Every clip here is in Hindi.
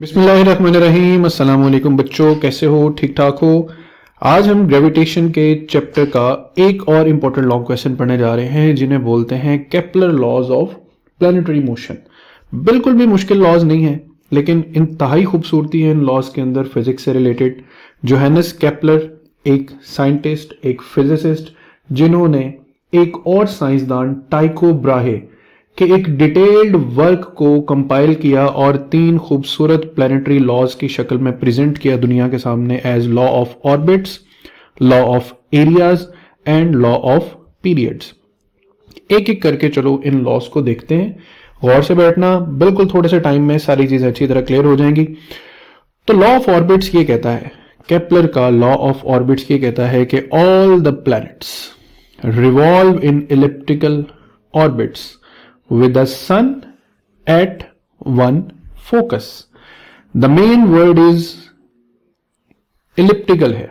बिस्मिल्लाहिर्रहमानिर्रहीम। अस्सलाम वालेकुम बच्चों, कैसे हो? ठीक ठाक हो? आज हम ग्रेविटेशन के चैप्टर का एक और इम्पोर्टेंट लॉन्ग क्वेश्चन पढ़ने जा रहे हैं जिन्हें बोलते हैं Kepler laws of planetary motion. बिल्कुल भी मुश्किल लॉज नहीं है, लेकिन इंतहाई खूबसूरती है इन लॉज के अंदर फिजिक्स से रिलेटेड। जोहानस केपलर एक साइंटिस्ट, एक फिजिसिस्ट, जिन्होंने एक और साइंसदान टाइको ब्राहे कि एक डिटेल्ड वर्क को कंपाइल किया और 3 खूबसूरत प्लानिटरी लॉज की शक्ल में प्रेजेंट किया दुनिया के सामने as law of orbits, law of areas and law of periods. एक एक करके चलो इन लॉज को देखते हैं। गौर से बैठना, बिल्कुल थोड़े से टाइम में सारी चीजें अच्छी तरह क्लियर हो जाएंगी। तो लॉ ऑफ ऑर्बिट्स ये कहता है, केपलर का लॉ ऑफ ऑर्बिट्स ये कहता है कि all the planets revolve in elliptical orbits with the sun at one focus. The main word is elliptical है,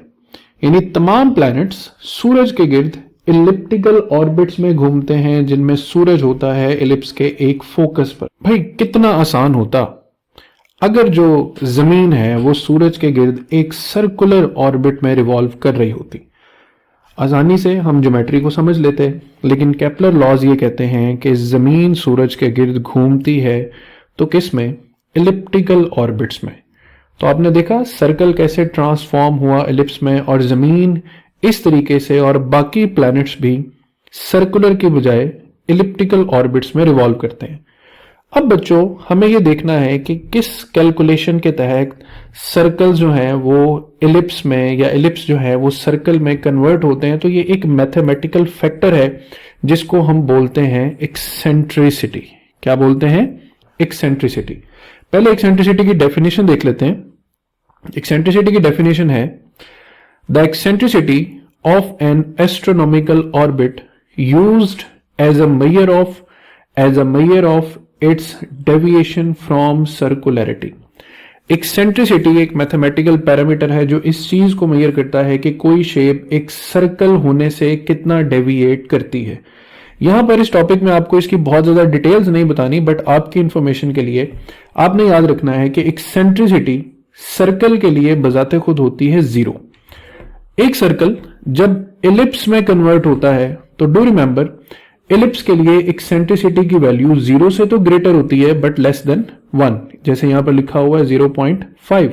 यानी तमाम प्लैनेट्स सूरज के गिर्द इलिप्टिकल ऑर्बिट्स में घूमते हैं जिनमें सूरज होता है इलिप्स के एक फोकस पर। भाई कितना आसान होता अगर जो जमीन है वो सूरज के गिर्द एक सर्कुलर ऑर्बिट में रिवॉल्व कर रही होती। आसानी से हम ज्योमेट्री को समझ लेते, लेकिन केपलर लॉज ये कहते हैं कि जमीन सूरज के गिर्द घूमती है तो किस में? इलिप्टिकल ऑर्बिट्स में। तो आपने देखा सर्कल कैसे ट्रांसफॉर्म हुआ इलिप्स में, और जमीन इस तरीके से और बाकी प्लैनेट्स भी सर्कुलर की बजाय इलिप्टिकल ऑर्बिट्स में रिवॉल्व करते हैं। अब बच्चों हमें यह देखना है कि किस कैलकुलेशन के तहत सर्कल जो है वो इलिप्स में या इलिप्स जो है वो सर्कल में कन्वर्ट होते हैं। तो ये एक मैथमेटिकल फैक्टर है जिसको हम बोलते हैं एक्सेंट्रिसिटी। क्या बोलते हैं? एक्सेंट्रिसिटी। पहले एक्सेंट्रिसिटी की डेफिनेशन देख लेते हैं। एक्सेंट्रिसिटी की डेफिनेशन है the eccentricity of an astronomical orbit used as a measure of its deviation from circularity. Eccentricity एक मैथमेटिकल पैरामीटर है जो इस चीज को मेजर करता है कि कोई शेप एक सर्कल होने से कितना डेविएट करती है। यहां पर इस टॉपिक में आपको इसकी बहुत ज्यादा डिटेल्स नहीं बतानी, बट आपकी इंफॉर्मेशन के लिए आपने याद रखना है कि एक्सेंट्रिसिटी सर्कल के लिए बजाते खुद होती है 0। एक सर्कल जब इलिप्स में कन्वर्ट होता है तो डू रिमेंबर इलिप्स के लिए एक्सेंट्रिसिटी की वैल्यू 0 से तो ग्रेटर होती है बट लेस देन 1, जैसे यहां पर लिखा हुआ है 0.5।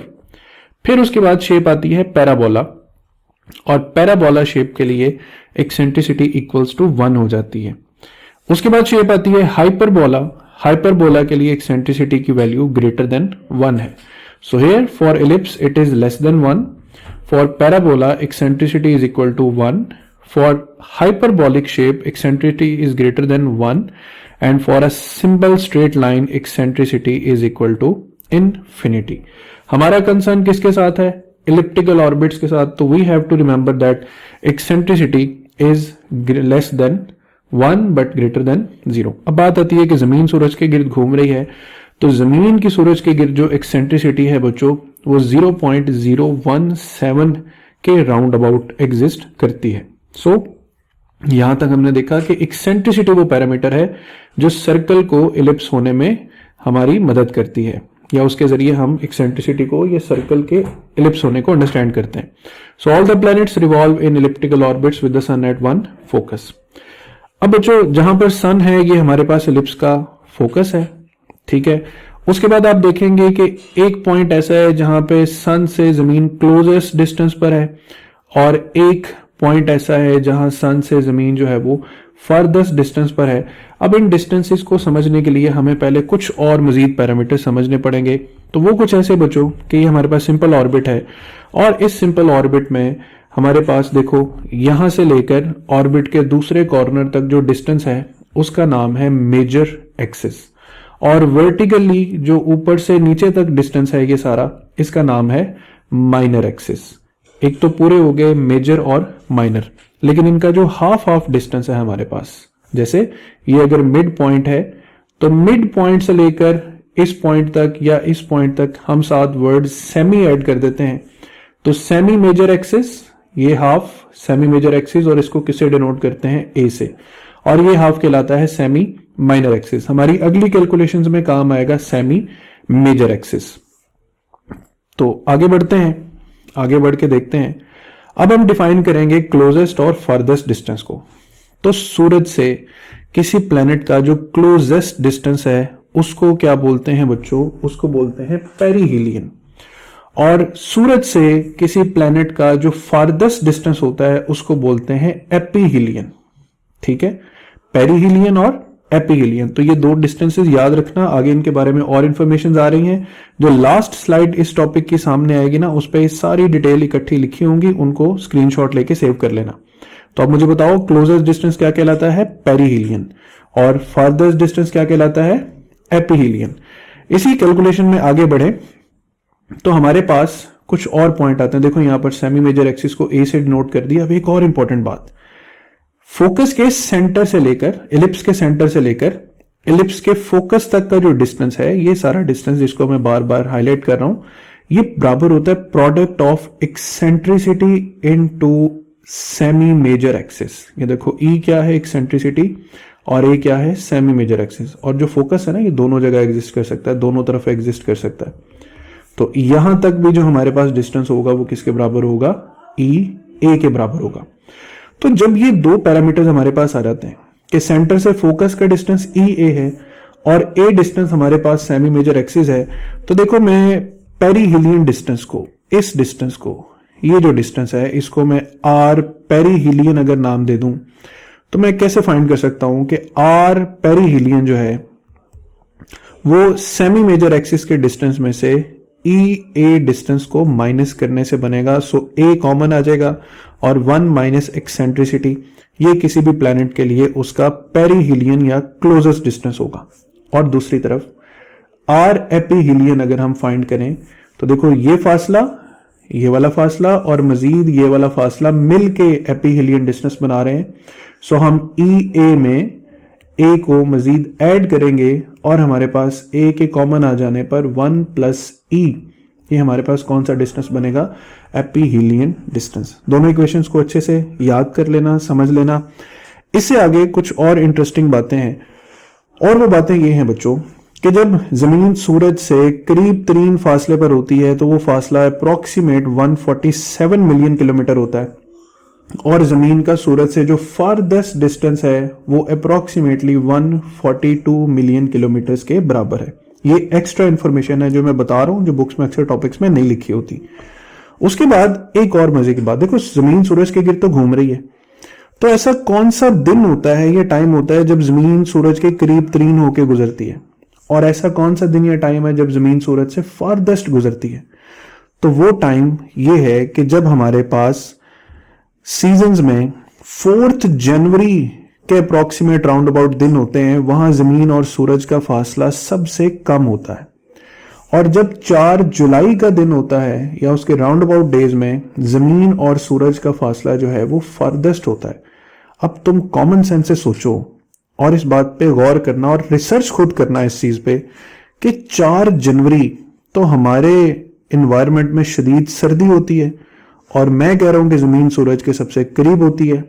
फिर उसके बाद शेप आती है पैराबोला, और पैराबोला शेप के लिए एक्सेंट्रिसिटी इक्वल्स टू 1 हो जाती है। उसके बाद शेप आती है हाइपरबोला। हाइपरबोला के लिए एक्सेंट्रिसिटी की वैल्यू ग्रेटर देन 1 है। So here for ellipse it is less than 1, for parabola eccentricity is equal to 1, for hyperbolic shape eccentricity is greater than 1, and for a simple straight line eccentricity is equal to infinity। हमारा कंसर्न किसके साथ है? elliptical orbits के साथ। तो we have to remember that eccentricity is less than 1 but greater than 0। अब बात आती है कि जमीन सूरज के गिर्द घूम रही है, तो जमीन की सूरज के गिर्द जो एक्सेंट्रिसिटी है बच्चों वो 0.017 के राउंड अबाउट एग्जिस्ट करती है। सो यहां तक हमने देखा कि एक्सेंट्रिसिटी वो पैरामीटर है जो सर्कल को इलिप्स होने में हमारी मदद करती है, या उसके जरिए हम एक्सेंट्रिसिटी को या सर्कल के इलिप्स होने को अंडरस्टैंड करते हैं। So all the planets revolve in elliptical orbits with the sun at one focus. अब बच्चों जहां पर सन है ये हमारे पास इलिप्स का फोकस है, ठीक है। उसके बाद आप देखेंगे कि एक पॉइंट ऐसा है जहां पे सन से जमीन क्लोजेस्ट डिस्टेंस पर है, और एक पॉइंट ऐसा है जहां सन से जमीन जो है वो फर्दस्ट डिस्टेंस पर है। अब इन डिस्टेंसेस को समझने के लिए हमें पहले कुछ और मजीद पैरामीटर समझने पड़ेंगे। तो वो कुछ ऐसे बच्चों कि ये हमारे पास सिंपल ऑर्बिट है, और इस सिंपल ऑर्बिट में हमारे पास देखो यहां से लेकर ऑर्बिट के दूसरे कॉर्नर तक जो डिस्टेंस है उसका नाम है मेजर एक्सिस, और वर्टिकली जो ऊपर से नीचे तक डिस्टेंस है ये सारा, इसका नाम है माइनर एक्सिस। एक तो पूरे हो गए मेजर और माइनर, लेकिन इनका जो हाफ डिस्टेंस है हमारे पास, जैसे ये अगर मिड पॉइंट है तो मिड पॉइंट से लेकर इस पॉइंट तक या इस पॉइंट तक हम साथ वर्ड सेमी ऐड कर देते हैं। तो सेमी मेजर एक्सिस, ये हाफ सेमी मेजर एक्सिस, और इसको किससे डिनोट करते हैं? ए से, और ये हाफ कहलाता है सेमी माइनर एक्सिस। हमारी अगली कैलकुलेशंस में काम आएगा सेमी मेजर एक्सिस। तो आगे बढ़ते हैं, आगे बढ़ के देखते हैं। अब हम डिफाइन करेंगे क्लोजेस्ट और फर्देस्ट डिस्टेंस को। तो सूरज से किसी प्लेनेट का जो क्लोजेस्ट डिस्टेंस है उसको क्या बोलते हैं बच्चों? उसको बोलते हैं पेरीहिलियन। और सूरज से किसी प्लेनेट का जो फारदेस्ट डिस्टेंस होता है उसको बोलते हैं एपीहिलियन। ठीक है, पेरीहिलियन और एपीहिलियन। तो ये दो डिस्टेंसेस याद रखना, आगे इनके बारे में और इंफॉर्मेशन आ रही हैं। जो लास्ट स्लाइड इस टॉपिक की सामने आएगी ना, उस पर सारी डिटेल इकट्ठी लिखी होंगी, उनको स्क्रीनशॉट लेके सेव कर लेना। तो अब मुझे बताओ क्लोजेस्ट डिस्टेंस क्या कहलाता है? पेरीहिलियन। और फारदेस्ट डिस्टेंस क्या कहलाता है? एपीहिलियन। इसी कैलकुलेशन में आगे बढ़े तो हमारे पास कुछ और पॉइंट आते हैं। देखो यहां पर सेमी मेजर एक्सिस को ए से नोट कर दिया। अब एक और इंपॉर्टेंट बात, फोकस के सेंटर से लेकर, इलिप्स के सेंटर से लेकर इलिप्स के फोकस तक का जो डिस्टेंस है, ये सारा डिस्टेंस जिसको मैं बार बार हाईलाइट कर रहा हूं, ये बराबर होता है product of eccentricity into semi major axis. ये देखो ई क्या है? एक्सेंट्रिसिटी, और ए क्या है? Semi major axis. और जो फोकस है ना, ये दोनों जगह एग्जिस्ट कर सकता है, दोनों तरफ एग्जिस्ट कर सकता है। तो यहां तक भी जो हमारे पास डिस्टेंस होगा वो किसके बराबर होगा? ई ए के बराबर होगा। तो जब ये दो पैरामीटर्स हमारे पास आ जाते हैं कि सेंटर से फोकस का डिस्टेंस ई ए है और ए डिस्टेंस हमारे पास सेमी मेजर एक्सिस है, तो देखो मैं पेरीहिलियन डिस्टेंस को, इस डिस्टेंस को, ये जो डिस्टेंस है इसको मैं आर पेरीहिलियन अगर नाम दे दूं तो मैं कैसे फाइंड कर सकता हूं कि आर पेरीहिलियन जो है वो सेमी मेजर एक्सिस के डिस्टेंस में से ई ए डिस्टेंस को माइनस करने से बनेगा। सो ए कॉमन आ जाएगा और 1 माइनस एक्सेंट्रिसिटी, ये किसी भी प्लैनेट के लिए उसका पेरीहिलियन या क्लोजेस्ट डिस्टेंस होगा। और दूसरी तरफ आर एपीहिलियन अगर हम फाइंड करें तो देखो ये फासला, ये वाला फासला और मजीद ये वाला फासला मिलके एपीहिलियन डिस्टेंस बना रहे हैं। सो हम ई ए में ए को मजीद ऐड करेंगे और हमारे पास ए के कॉमन आ जाने पर 1 प्लस ई, ये हमारे पास कौन सा डिस्टेंस बनेगा? Aphelion distance. दोनों इक्वेशंस को अच्छे से याद कर लेना, समझ लेना। इससे आगे कुछ और इंटरेस्टिंग बातें हैं, और वो बातें ये हैं बच्चों कि जब जमीन सूरज से करीब तरीन फासले पर होती है तो वो फासला अप्रोक्सीमेट 147 मिलियन किलोमीटर होता है, और जमीन का सूरज से जो फारदेस्ट डिस्टेंस है वो अप्रोक्सीमेटली 142 मिलियन किलोमीटर के बराबर है। ये एक्स्ट्रा इंफॉर्मेशन है जो मैं बता रहा हूं, जो बुक्स में अक्सर टॉपिक्स में नहीं लिखी होती। उसके बाद एक और मजे की बात, देखो जमीन सूरज के गिर्द तो घूम रही है, तो ऐसा कौन सा दिन होता है या टाइम होता है जब जमीन सूरज के करीब तरीन होकर गुजरती है, और ऐसा कौन सा दिन या टाइम है जब जमीन सूरज से फारदेस्ट गुजरती है? तो वो टाइम ये है कि जब हमारे पास सीजन्स में 4 जनवरी के अप्रोक्सीमेट राउंड अबाउट दिन होते हैं, वहां जमीन और सूरज का फासला सबसे कम होता है। और जब 4 जुलाई का दिन होता है या उसके राउंड अबाउट डेज में जमीन और सूरज का फासला जो है वो फारदेस्ट होता है। अब तुम कॉमन सेंस से सोचो और इस बात पे गौर करना और रिसर्च खुद करना इस चीज पे कि 4 जनवरी तो हमारे इन्वायरमेंट में शदीद सर्दी होती है और मैं कह रहा हूं कि जमीन सूरज के सबसे करीब होती है,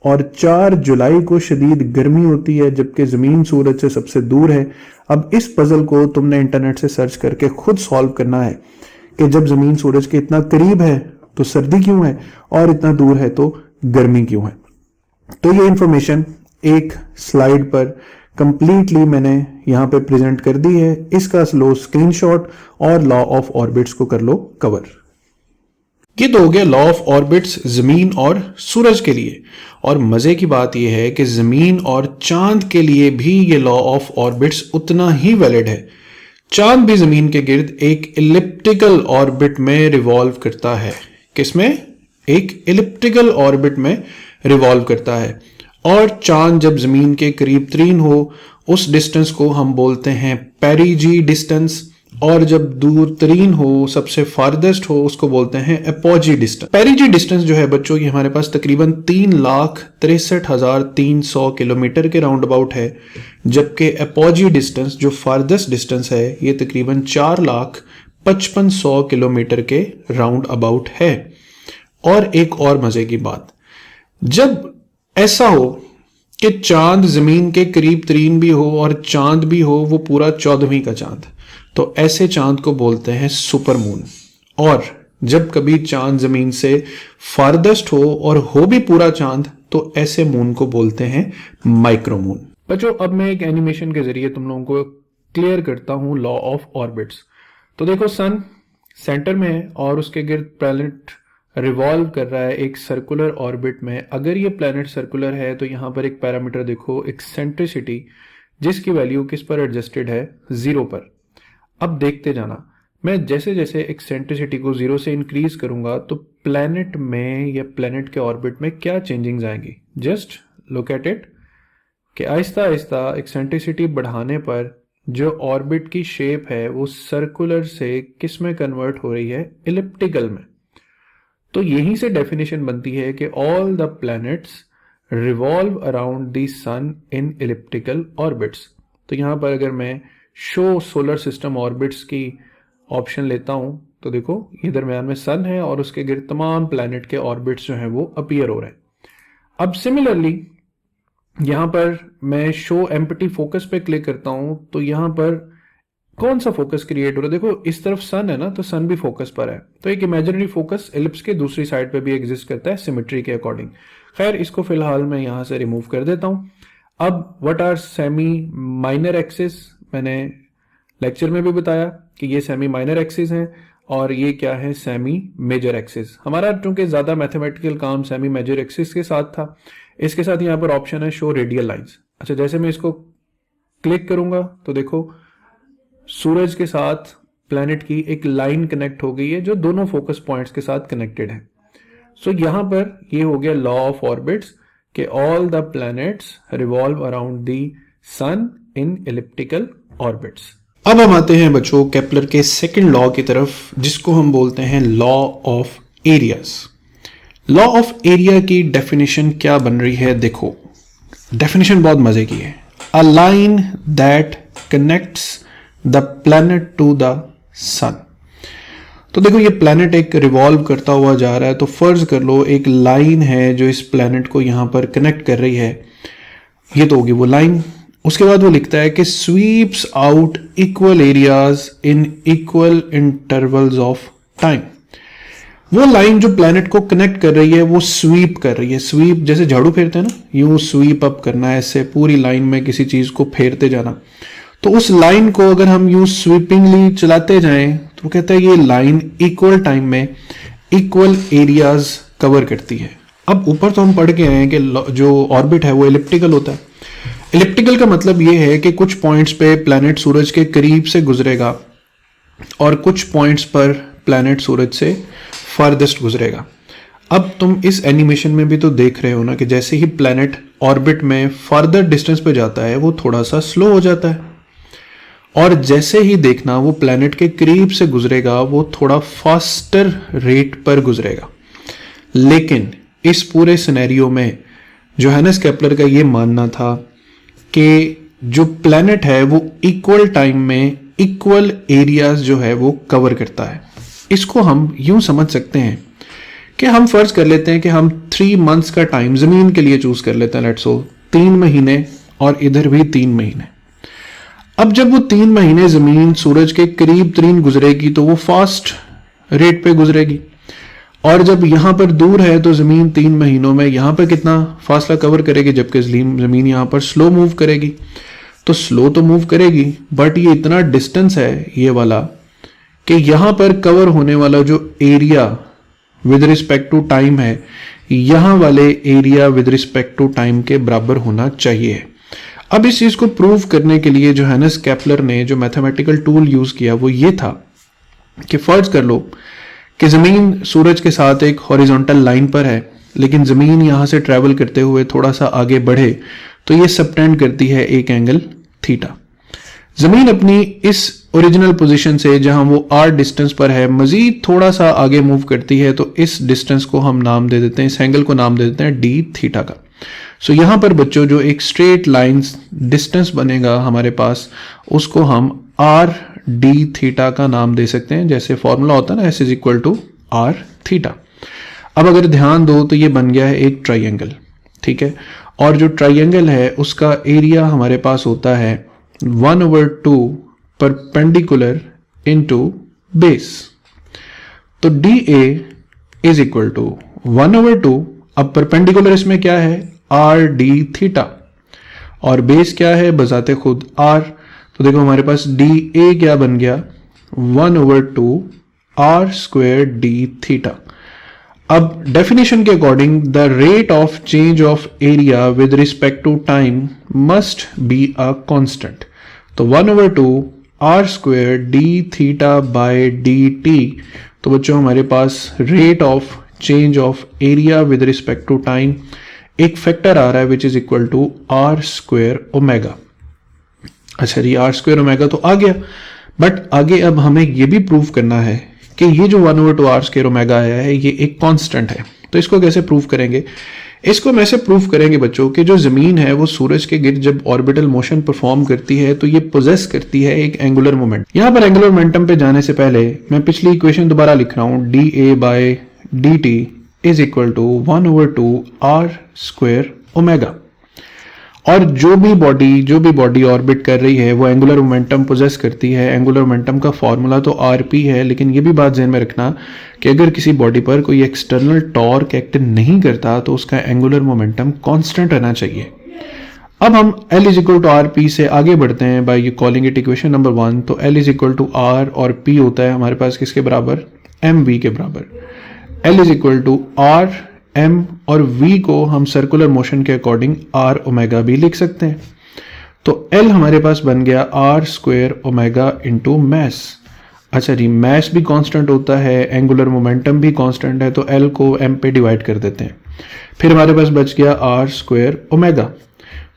और 4 जुलाई को शदीद गर्मी होती है जबकि जमीन सूरज से सबसे दूर है। अब इस पजल को तुमने इंटरनेट से सर्च करके खुद सॉल्व करना है कि जब जमीन सूरज के इतना करीब है तो सर्दी क्यों है और इतना दूर है तो गर्मी क्यों है। तो ये इंफॉर्मेशन एक स्लाइड पर कंप्लीटली मैंने यहां पे प्रेजेंट कर दी है। इसका लो स्क्रीनशॉट और लॉ ऑफ ऑर्बिट्स को कर लो कवर। ये तो हो गया लॉ ऑफ ऑर्बिट्स जमीन और सूरज के लिए। और मजे की बात यह है कि जमीन और चांद के लिए भी ये लॉ ऑफ ऑर्बिट्स उतना ही वैलिड है। चांद भी जमीन के गिर्द एक इलिप्टिकल ऑर्बिट में रिवॉल्व करता है। किसमें? एक इलिप्टिकल ऑर्बिट में रिवॉल्व करता है। और चांद जब जमीन के करीब तरीन हो उस डिस्टेंस को हम बोलते हैं पेरिजी डिस्टेंस, और जब दूर तरीन हो, सबसे फारदेस्ट हो, उसको बोलते हैं एपोजी डिस्टेंस। पेरिजी डिस्टेंस जो है बच्चों ये हमारे पास तकरीबन 3,63,300 किलोमीटर के राउंड अबाउट है, जबकि एपोजी डिस्टेंस जो फारदेस्ट डिस्टेंस है ये तकरीबन 4,55,100 किलोमीटर के राउंड अबाउट है। और एक और मजे की बात, जब ऐसा हो कि चांद जमीन के करीब तरीन भी हो और चांद भी हो वो पूरा 14वीं का चांद, तो ऐसे चांद को बोलते हैं सुपर मून। और जब कभी चांद जमीन से फारदेस्ट हो और हो भी पूरा चांद, तो ऐसे मून को बोलते हैं माइक्रोमून। बच्चों, अब मैं एक एनिमेशन के जरिए तुम लोगों को क्लियर करता हूं लॉ ऑफ ऑर्बिट्स। तो देखो, सन सेंटर में है और उसके गिर्द प्लैनेट रिवॉल्व कर रहा है एक सर्कुलर ऑर्बिट में। अगर ये प्लैनेट सर्कुलर है तो यहां पर एक पैरामीटर देखो, एक्सेंट्रिसिटी, जिसकी वैल्यू किस पर एडजस्टेड है, 0 पर। अब देखते जाना, मैं जैसे जैसे एक्सेंट्रिसिटी को 0 से इंक्रीज करूंगा तो प्लैनेट में या प्लैनेट के ऑर्बिट में क्या चेंजिंग्स आएंगी। जस्ट लुक एट इट कि आहिस्ता आहिस्ता एक्सेंट्रिसिटी बढ़ाने पर जो ऑर्बिट की शेप है वो सर्कुलर से किस में कन्वर्ट हो रही है, इलिप्टिकल में। तो यहीं से डेफिनेशन बनती है कि all the planets revolve around the sun in elliptical orbits. तो यहां पर अगर मैं शो सोलर सिस्टम ऑर्बिट्स की ऑप्शन लेता हूं तो देखो, ये दरम्यान में सन है और उसके गिर्द तमाम प्लैनेट के ऑर्बिट्स जो हैं वो अपीयर हो रहे हैं। अब सिमिलरली यहां पर मैं शो एम्प्टी फोकस पे क्लिक करता हूं तो यहां पर कौन सा फोकस क्रिएट हो रहा है। देखो, इस तरफ सन है ना, तो सन भी फोकस पर है। तो एक इमेजिनरी फोकस एलिप्स के दूसरी साइड पे भी एग्जिस्ट करता है सिमेट्री के अकॉर्डिंग। खैर, इसको फिलहाल मैं यहां से रिमूव कर देता हूं। अब what are semi minor axis, मैंने लेक्चर में भी बताया कि ये सेमी माइनर एक्सिस हैं और ये क्या है, सेमी मेजर एक्सिस। हमारा चूंकि ज्यादा मैथमेटिकल काम सेमी मेजर एक्सिस के साथ था, इसके साथ यहां पर ऑप्शन है शो रेडियल लाइंस। अच्छा, जैसे मैं इसको क्लिक करूंगा तो देखो, सूरज के साथ प्लैनेट की एक लाइन कनेक्ट हो गई है जो दोनों फोकस पॉइंट्स के साथ कनेक्टेड है। सो यहां पर ये हो गया लॉ ऑफ ऑर्बिट्स कि all the planets revolve around the sun in elliptical orbits. अब हम आते हैं बच्चों केपलर के सेकंड लॉ की तरफ, जिसको हम बोलते हैं law of areas. Law of area की डेफिनेशन क्या बन रही है, देखो डेफिनेशन बहुत मजे की है। A line that connects the planet to the sun. तो देखो, ये प्लैनेट एक रिवॉल्व करता हुआ जा रहा है, तो फर्ज कर लो एक लाइन है जो इस प्लैनेट को यहां पर कनेक्ट कर रही है। ये तो होगी वो लाइन। उसके बाद वो लिखता है कि sweeps out equal areas in equal intervals of time. वो लाइन जो प्लैनेट को कनेक्ट कर रही है वो स्वीप कर रही है। स्वीप जैसे झाड़ू फेरते हैं ना, यूं स्वीप अप करना है, ऐसे पूरी लाइन में किसी चीज को फेरते जाना। तो उस लाइन को अगर हम यूं स्वीपिंगली चलाते जाएं तो कहता है ये लाइन इक्वल टाइम में इक्वल एरियाज कवर करती है। अब ऊपर तो हम पढ़ के आए हैं कि जो ऑर्बिट है वो इलिप्टिकल होता है। इलिप्टिकल का मतलब ये है कि कुछ पॉइंट्स पे प्लैनेट सूरज के करीब से गुजरेगा और कुछ पॉइंट्स पर प्लैनेट सूरज से फारदेस्ट गुजरेगा। अब तुम इस एनिमेशन में भी तो देख रहे हो ना कि जैसे ही प्लैनेट ऑर्बिट में फार्दर डिस्टेंस पे जाता है वो थोड़ा सा स्लो हो जाता है, और जैसे ही देखना वो प्लैनेट के करीब से गुजरेगा वो थोड़ा फास्टर रेट पर गुजरेगा। लेकिन इस पूरे सिनेरियो में जोहानस केपलर का ये मानना था कि जो प्लैनेट है वो इक्वल टाइम में इक्वल एरियाज जो है वो कवर करता है। इसको हम यूं समझ सकते हैं कि हम फर्ज कर लेते हैं कि हम 3 मंथ्स का टाइम जमीन के लिए चूज कर लेते हैं, लेट्स सो 3 महीने, और इधर भी 3 महीने। अब जब वो 3 महीने जमीन सूरज के करीब तरीन गुजरेगी तो वो फास्ट रेट पे गुजरेगी, और जब यहां पर दूर है तो जमीन 3 महीनों में यहां पर कितना फासला कवर करेगी, जबकि जमीन यहां पर स्लो मूव करेगी। तो स्लो तो मूव करेगी, बट ये इतना डिस्टेंस है ये वाला कि यहां पर कवर होने वाला जो area with respect to time है, यहां वाले area with respect to time के बराबर होना चाहिए। अब इस चीज को प्रूव करने के लिए जोहानस केपलर ने जो मैथमेटिकल टूल यूज किया वो ये था कि फर्ज कर लो कि जमीन सूरज के साथ एक हॉरिजॉन्टल लाइन पर है, लेकिन जमीन यहां से ट्रेवल करते हुए थोड़ा सा आगे बढ़े तो ये सबटेंड करती है एक एंगल थीटा। जमीन अपनी इस ओरिजिनल पोजीशन से जहां वो r डिस्टेंस पर है मजीद थोड़ा सा आगे मूव करती है, तो इस डिस्टेंस को हम नाम दे देते हैं, इस एंगल को नाम दे देते हैं d थीटा का। सो यहां पर बच्चों जो एक स्ट्रेट लाइन डिस्टेंस बनेगा हमारे पास, उसको हम r d थीटा का नाम दे सकते हैं, जैसे फॉर्मूला होता है ना s is equal to r theta. अब अगर ध्यान दो तो ये बन गया है एक ट्राइंगल, ठीक है, और जो ट्राइंगल है उसका एरिया हमारे पास होता है 1/2 परपेंडिकुलर इनटू बेस। तो d a is equal to 1/2, अब परपेंडिकुलर इसमें क्या है, आर डी थीटा, और बेस क्या है, बजाते खुद आर। तो देखो हमारे पास डी ए क्या बन गया, 1/2 आर स्क्वायर डी थीटा। अब डेफिनेशन के according the rate of change of area with respect to time must be a constant. तो 1/2 r square d theta by d t. तो बच्चों हमारे पास rate of change of area with respect to time एक फैक्टर आ रहा है which is equal to r square omega. अच्छा जी, आर स्क्वायर ओमेगा तो आ गया, बट आगे अब हमें यह भी प्रूव करना है कि ये जो 1/2 आर स्क्वायर ओमेगा आया है ये एक कांस्टेंट है। तो इसको कैसे प्रूव करेंगे, इसको हम ऐसे प्रूव करेंगे बच्चों कि जो जमीन है वो सूरज के गिर्द जब ऑर्बिटल मोशन परफॉर्म करती है तो ये पोजेस करती है एक एंगुलर मोमेंट। यहां पर एंगुलर मोमेंटम पे जाने से पहले मैं पिछली इक्वेशन दोबारा लिख रहा हूं, d a by d t is equal to 1/2 r square omega. और जो भी बॉडी ऑर्बिट कर रही है वो एंगुलर मोमेंटम पोजेस करती है। एंगुलर मोमेंटम का फॉर्मूला तो आरपी है, लेकिन ये भी बात ध्यान में रखना कि अगर किसी बॉडी पर कोई एक्सटर्नल टॉर्क एक्ट नहीं करता तो उसका एंगुलर मोमेंटम कांस्टेंट रहना चाहिए। अब हम L is equal to r p से आगे बढ़ते हैं by calling it equation number 1। तो L is equal to r और P होता है हमारे पास किसके बराबर, एम वी के बराबर। L is equal to r m और v को हम सर्कुलर मोशन के अकॉर्डिंग r ओमेगा भी लिख सकते हैं। तो L हमारे पास बन गया r square omega into mass. अच्छा जी, मैस भी कांस्टेंट होता है, एंगुलर मोमेंटम भी कांस्टेंट है, तो L को m पे डिवाइड कर देते हैं। फिर हमारे पास बच गया r स्क्वायर ओमेगा।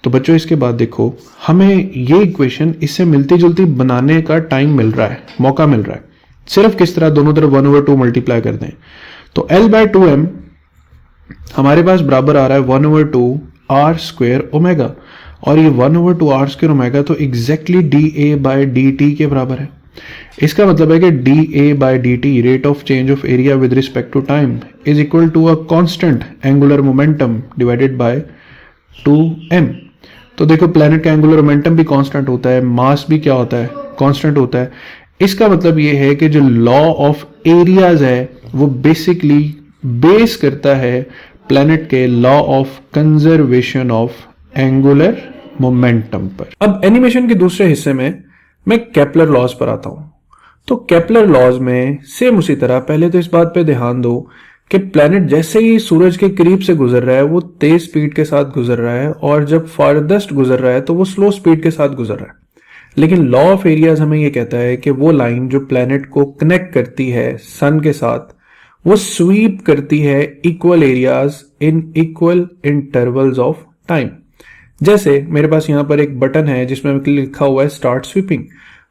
तो बच्चों इसके बाद देखो हमें ये इक्वेशन इससे मिलती जुलती बनाने का टाइम मिल रहा है, मौका मिल रहा है। सिर्फ किस तरह, दोनों तरफ 1/2 मल्टीप्लाई कर दें। तो L/2m हमारे पास बराबर आ रहा है 1/2 आर स्क्वायर ओमेगा, और ये 1/2 आर स्क्वायर ओमेगा तो exactly d a by d t के बराबर है। इसका मतलब है कि d a by d t rate of change of area with respect to time is equal to a constant angular momentum divided by 2m। तो देखो प्लैनेट का एंगुलर मोमेंटम भी कांस्टेंट होता है, मास भी क्या होता है, कांस्टेंट होता है। इसका मतलब ये है कि जो लॉ ऑफ एरियाज है वो बेसिकली बेस करता है प्लैनेट के law of conservation of angular momentum पर। अब एनिमेशन के दूसरे हिस्से में मैं केपलर लॉज पर आता हूं। तो केपलर लॉज में सेम उसी तरह, पहले तो इस बात पे ध्यान दो कि प्लैनेट जैसे ही सूरज के करीब से गुजर रहा है वो तेज स्पीड के साथ गुजर रहा है, और जब फारदेस्ट गुजर रहा है तो वो स्लो स्पीड के साथ गुजर रहा है। लेकिन लॉ ऑफ एरियाज हमें ये कहता है कि वो लाइन जो प्लैनेट को कनेक्ट करती है सन के साथ वो स्वीप करती है equal areas in equal intervals of time. जैसे मेरे पास यहां पर एक बटन है जिसमें लिखा हुआ है स्टार्ट स्वीपिंग।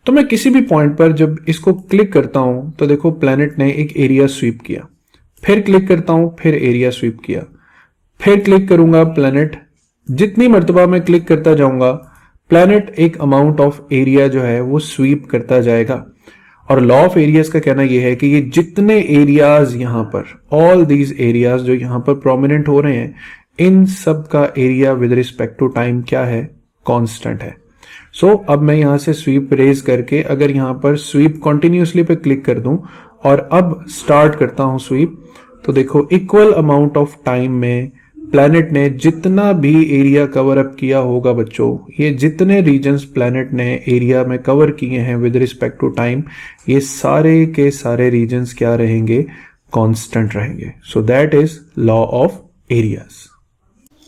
तो मैं किसी भी पॉइंट पर जब इसको क्लिक करता हूं तो देखो प्लैनेट ने एक एरिया स्वीप किया, फिर क्लिक करता हूं फिर एरिया स्वीप किया, फिर क्लिक करूंगा प्लैनेट, जितनी मर्तबा मैं क्लिक करता जाऊंगा प्लैनेट एक अमाउंट ऑफ एरिया जो है वो स्वीप करता जाएगा। और लॉ ऑफ एरियाज का कहना यह है कि ये जितने एरियाज यहां पर, ऑल दीज एरियाज जो यहां पर प्रोमिनेंट हो रहे हैं, इन सब का area with respect to time क्या है, कांस्टेंट है। सो अब मैं यहां से स्वीप रेज करके अगर यहां पर स्वीप कॉन्टिन्यूसली पे क्लिक कर दूं और अब स्टार्ट करता हूं स्वीप, तो देखो इक्वल अमाउंट ऑफ टाइम में प्लैनेट ने जितना भी एरिया कवर अप किया होगा बच्चों, ये जितने रीजन्स प्लैनेट ने एरिया में कवर किए हैं विद रिस्पेक्ट टू टाइम, ये सारे के सारे रीजन्स क्या रहेंगे, कांस्टेंट रहेंगे। So that is law of areas.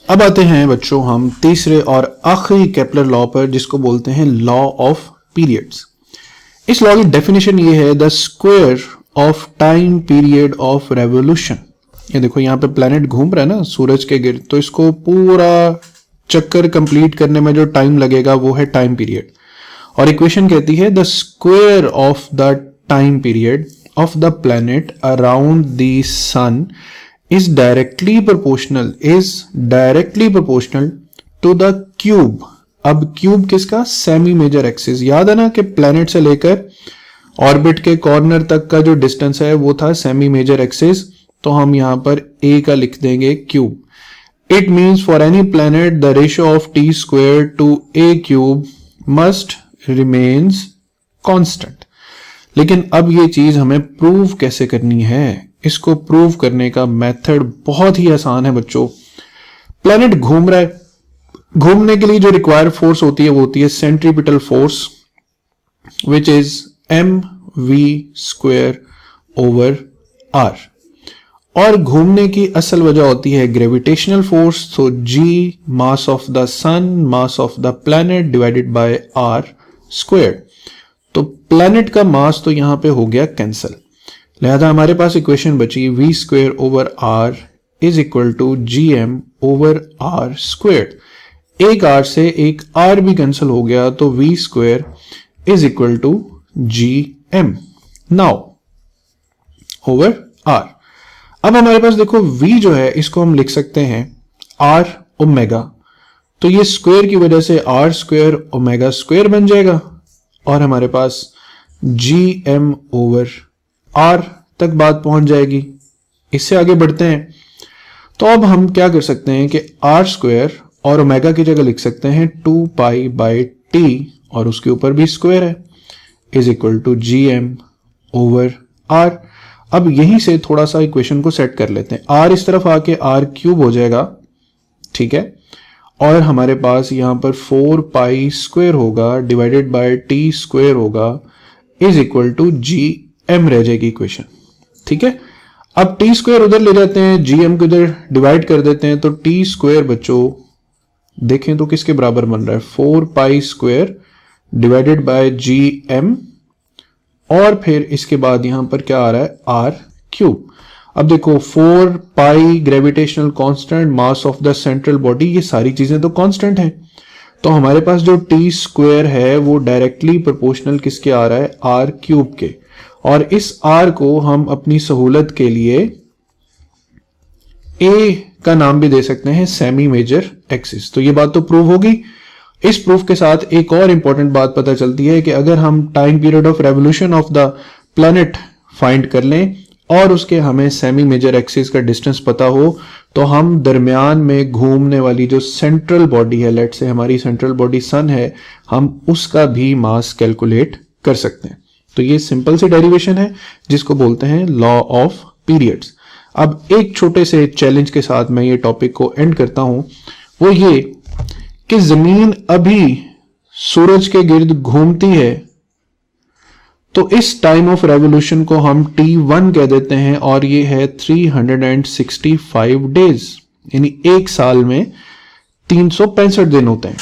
अब आते हैं बच्चों हम तीसरे और आखिरी केपलर लॉ पर, जिसको बोलते हैं लॉ ऑफ पीरियड्स। इस लॉ की डेफिनेशन ये है the square of time period of revolution. ये देखो यहाँ पे प्लैनेट घूम रहा है ना सूरज के गिर्द, तो इसको पूरा चक्कर कंप्लीट करने में जो टाइम लगेगा वो है टाइम पीरियड। और इक्वेशन कहती है the square of the time period of the planet around the sun is directly proportional to the cube. अब क्यूब किसका, सेमी मेजर एक्सिस। याद है ना कि प्लैनेट से लेकर ऑर्बिट के कॉर्नर तक का जो डिस्टेंस है वो था सेमी मेजर एक्सिस, तो हम यहां पर a का लिख देंगे cube. It means for any planet the ratio of t square to a cube must remains constant. लेकिन अब ये चीज हमें प्रूव कैसे करनी है, इसको प्रूव करने का मेथड बहुत ही आसान है बच्चों। प्लैनेट घूम रहा है, घूमने के लिए जो रिक्वायर्ड फोर्स होती है वो होती है centripetal force, which is mv² over r। और घूमने की असल वजह होती है ग्रेविटेशनल फोर्स, तो g mass of the sun mass of the planet divided by r square. तो प्लैनेट का मास तो यहां पे हो गया कैंसल, लिहाजा हमारे पास इक्वेशन बची v² over r is equal to gm over r square. एक r से एक r भी कैंसिल हो गया तो v² is equal to gm now over r। अब हमारे पास देखो v जो है इसको हम लिख सकते हैं r ओमेगा, तो ये स्क्वायर की वजह से r स्क्वायर ओमेगा स्क्वायर बन जाएगा और हमारे पास gm ओवर r तक बात पहुंच जाएगी। इससे आगे बढ़ते हैं तो अब हम क्या कर सकते हैं कि r स्क्वायर और ओमेगा की जगह लिख सकते हैं 2 पाई बाई t और उसके ऊपर भी स्क्वायर है is equal to gm over r। अब यहीं से थोड़ा सा इक्वेशन को सेट कर लेते हैं, r इस तरफ आके r क्यूब हो जाएगा, ठीक है, और हमारे पास यहां पर 4 पाई स्क्वायर होगा डिवाइडेड बाय t स्क्वायर होगा इज इक्वल टू gm रह जाएगी इक्वेशन, ठीक है। अब t स्क्वायर उधर ले जाते हैं, gm को उधर डिवाइड कर देते हैं, तो t स्क्वायर बच्चों देखें तो किसके बराबर बन रहा है 4 pi square divided by gm और फिर इसके बाद यहां पर क्या आ रहा है r क्यूब। अब देखो 4 pi gravitational constant mass of the central body, ये सारी चीजें तो कांस्टेंट हैं, तो हमारे पास जो t स्क्वायर है वो डायरेक्टली प्रोपोर्शनल किसके आ रहा है r क्यूब के, और इस r को हम अपनी सहूलत के लिए a का नाम भी दे सकते हैं सेमी मेजर एक्सिस। तो ये बात तो प्रूव होगी। इस प्रूफ के साथ एक और इंपॉर्टेंट बात पता चलती है कि अगर हम time period of revolution of the planet find कर लें और उसके हमें सेमी मेजर एक्सिस का डिस्टेंस पता हो, तो हम दरमियान में घूमने वाली जो सेंट्रल बॉडी है, लेट से हमारी सेंट्रल बॉडी सन है, हम उसका भी मास कैलकुलेट कर सकते हैं। तो ये सिंपल सी डेरिवेशन है जिसको बोलते हैं लॉ ऑफ पीरियड्स। अब एक छोटे से चैलेंज के साथ मैं ये टॉपिक को एंड करता हूं, वो ये कि जमीन अभी सूरज के गिर्द घूमती है, तो इस टाइम ऑफ रेवोल्यूशन को हम T1 कह देते हैं और ये है 365 डेज, यानी एक साल में 365 दिन होते हैं।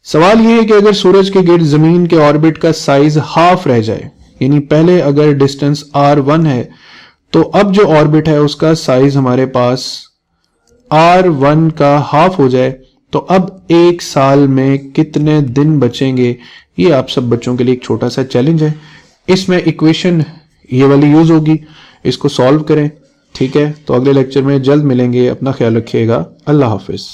सवाल ये है कि अगर सूरज के गिर्द जमीन के ऑर्बिट का साइज हाफ रह जाए, यानी पहले अगर डिस्टेंस r1 है तो अब जो ऑर्बिट है उसका साइज हमारे पास r1 का हाफ हो जाए, तो अब एक साल में कितने दिन बचेंगे, ये आप सब बच्चों के लिए एक छोटा सा चैलेंज है। इसमें इक्वेशन ये वाली यूज होगी, इसको सॉल्व करें, ठीक है। तो अगले लेक्चर में जल्द मिलेंगे, अपना ख्याल रखिएगा, अल्लाह हाफिज।